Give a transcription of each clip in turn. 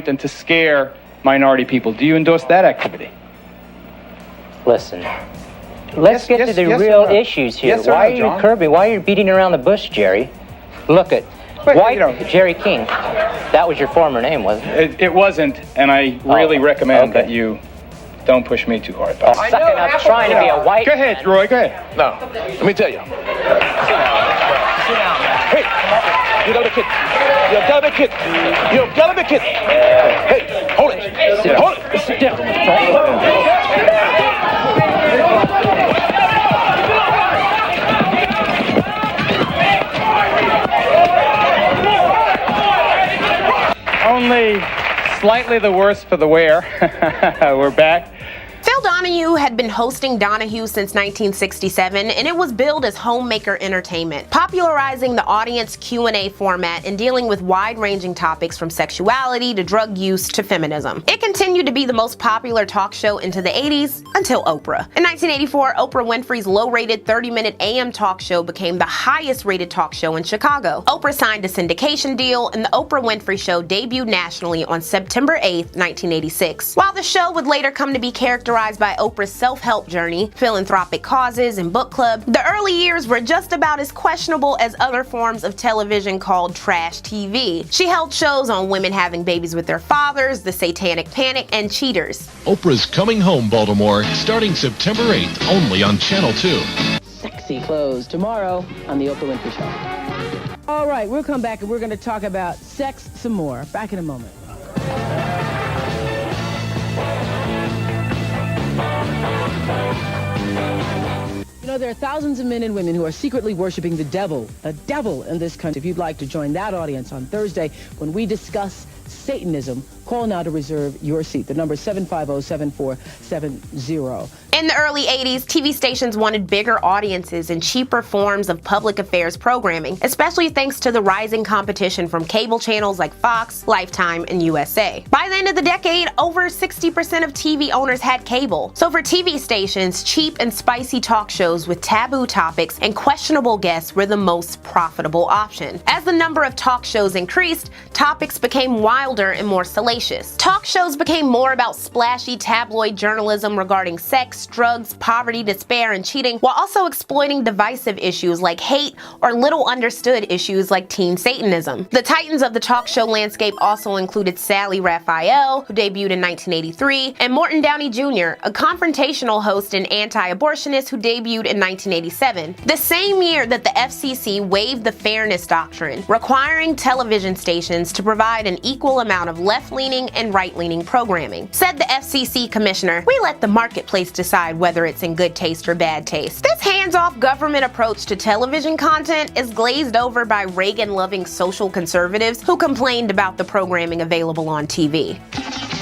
and to scare minority people. Do you endorse that activity? Listen, let's get to the real issues here. Why are you curbing? Why are you beating around the bush, Jerry? Look at Jerry King. That was your former name, wasn't it? It wasn't, and I really recommend that you don't push me too hard. I'm trying to be a white. Go ahead, Roy. Go ahead. No, let me tell you. Sit down. Hey, you gotta be kidding. You gotta be kidding. You gotta be kidding. Hey, hold it. Hold it. Sit down. Only slightly the worse for the wear. We're back. Donahue had been hosting Donahue since 1967, and it was billed as homemaker entertainment, popularizing the audience Q&A format and dealing with wide-ranging topics from sexuality to drug use to feminism. It continued to be the most popular talk show into the 80s until Oprah. In 1984, Oprah Winfrey's low-rated 30-minute AM talk show became the highest-rated talk show in Chicago. Oprah signed a syndication deal, and the Oprah Winfrey Show debuted nationally on September 8, 1986. While the show would later come to be characterized by Oprah's self-help journey, philanthropic causes, and book club, the early years were just about as questionable as other forms of television called trash TV. She held shows on women having babies with their fathers, the satanic panic, and cheaters. Oprah's Coming Home, Baltimore, starting September 8th, only on Channel 2. Sexy clothes tomorrow on the Oprah Winfrey Show. All right, we'll come back and we're going to talk about sex some more. Back in a moment. You know, there are thousands of men and women who are secretly worshiping the devil in this country. If you'd like to join that audience on Thursday when we discuss Satanism, call now to reserve your seat. The number is 750-7470. In the early 80s, TV stations wanted bigger audiences and cheaper forms of public affairs programming, especially thanks to the rising competition from cable channels like Fox, Lifetime, and USA. By the end of the decade, over 60% of TV owners had cable. So for TV stations, cheap and spicy talk shows with taboo topics and questionable guests were the most profitable option. As the number of talk shows increased, topics became wilder and more salacious. Talk shows became more about splashy tabloid journalism regarding sex, drugs, poverty, despair, and cheating, while also exploiting divisive issues like hate or little understood issues like teen Satanism. The titans of the talk show landscape also included Sally Raphael, who debuted in 1983, and Morton Downey Jr., a confrontational host and anti-abortionist who debuted in 1987, the same year that the FCC waived the Fairness Doctrine, requiring television stations to provide an equal amount of left-leaning and right-leaning programming. Said the FCC commissioner, "We let the marketplace decide whether it's in good taste or bad taste." This hands-off government approach to television content is glazed over by Reagan-loving social conservatives who complained about the programming available on TV.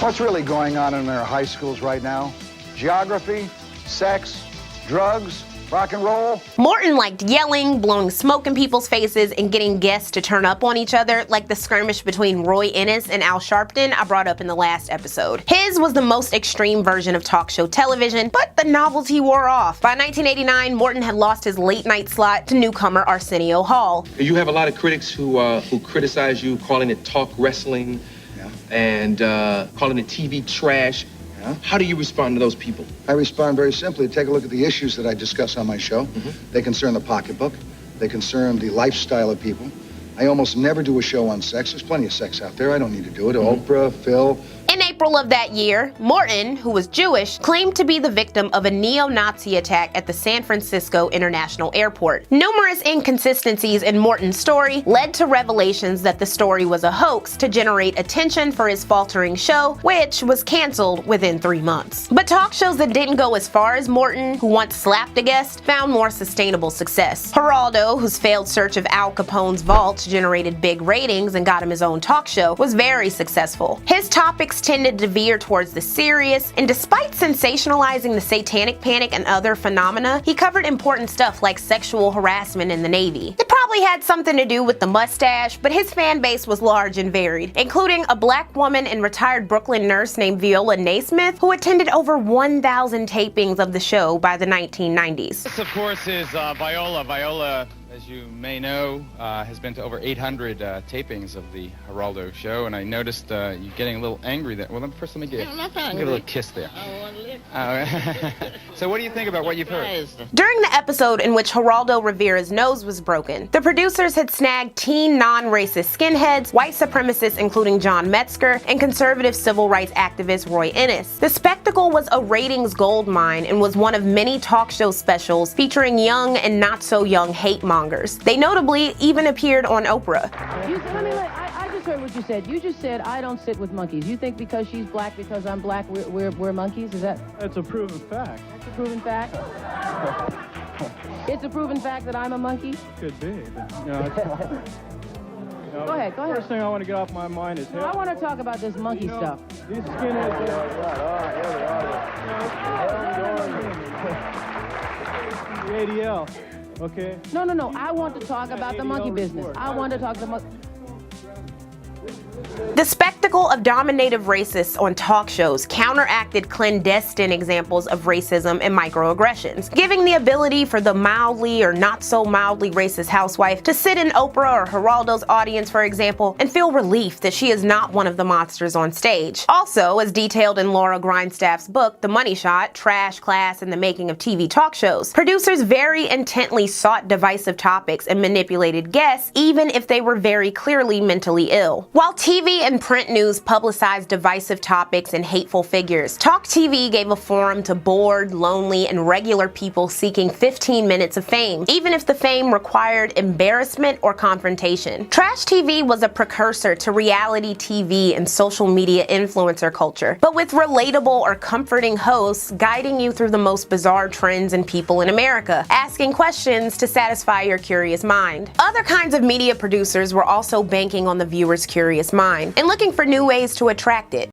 What's really going on in our high schools right now? Geography, sex, drugs, rock and roll. Morton liked yelling, blowing smoke in people's faces, and getting guests to turn up on each other, like the skirmish between Roy Ennis and Al Sharpton I brought up in the last episode. His was the most extreme version of talk show television, but the novelty wore off. By 1989, Morton had lost his late night slot to newcomer Arsenio Hall. You have a lot of critics who criticize you, calling it talk wrestling, and calling it TV trash. How do you respond to those people? I respond very simply. Take a look at the issues that I discuss on my show. They concern the pocketbook. They concern the lifestyle of people. I almost never do a show on sex. There's plenty of sex out there. I don't need to do it. Oprah, Phil. In April of that year, Morton, who was Jewish, claimed to be the victim of a neo-Nazi attack at the San Francisco International Airport. Numerous inconsistencies in Morton's story led to revelations that the story was a hoax to generate attention for his faltering show, which was canceled within 3 months. But talk shows that didn't go as far as Morton, who once slapped a guest, found more sustainable success. Geraldo, whose failed search of Al Capone's vault generated big ratings and got him his own talk show, was very successful. His topics tended to veer towards the serious, and despite sensationalizing the satanic panic and other phenomena, he covered important stuff like sexual harassment in the Navy. It probably had something to do with the mustache, but his fan base was large and varied, including a black woman and retired Brooklyn nurse named Viola Naismith, who attended over 1,000 tapings of the show by the 1990s. This, of course, is Viola. Viola as you may know, has been to over 800 tapings of the Geraldo show, and I noticed you getting a little angry there. Well, first let me give you a little kiss there. So what do you think about what you've heard? During the episode in which Geraldo Rivera's nose was broken, the producers had snagged teen non-racist skinheads, white supremacists including John Metzger, and conservative civil rights activist Roy Ennis. The spectacle was a ratings goldmine and was one of many talk show specials featuring young and not so young hate mongers. They notably even appeared on Oprah. I just heard what you said. You just said I don't sit with monkeys. You think because she's black, because I'm black, we're monkeys? Is that? That's a proven fact. That's a proven fact? It's a proven fact that I'm a monkey? Could be. But, Go ahead. First thing I want to get off my mind is I want to talk about this monkey stuff. These skinheads. The ADL. Okay. No. I want to talk about the monkey business. I want to talk to the The spectacle of dominative racists on talk shows counteracted clandestine examples of racism and microaggressions, giving the ability for the mildly or not so mildly racist housewife to sit in Oprah or Geraldo's audience, for example, and feel relief that she is not one of the monsters on stage. Also, as detailed in Laura Grindstaff's book, The Money Shot, Trash Class and the Making of TV Talk Shows, producers very intently sought divisive topics and manipulated guests, even if they were very clearly mentally ill. While TV and print news publicized divisive topics and hateful figures, Talk TV gave a forum to bored, lonely, and regular people seeking 15 minutes of fame, even if the fame required embarrassment or confrontation. Trash TV was a precursor to reality TV and social media influencer culture, but with relatable or comforting hosts guiding you through the most bizarre trends and people in America, asking questions to satisfy your curious mind. Other kinds of media producers were also banking on the viewer's curious mind and looking for new ways to attract it.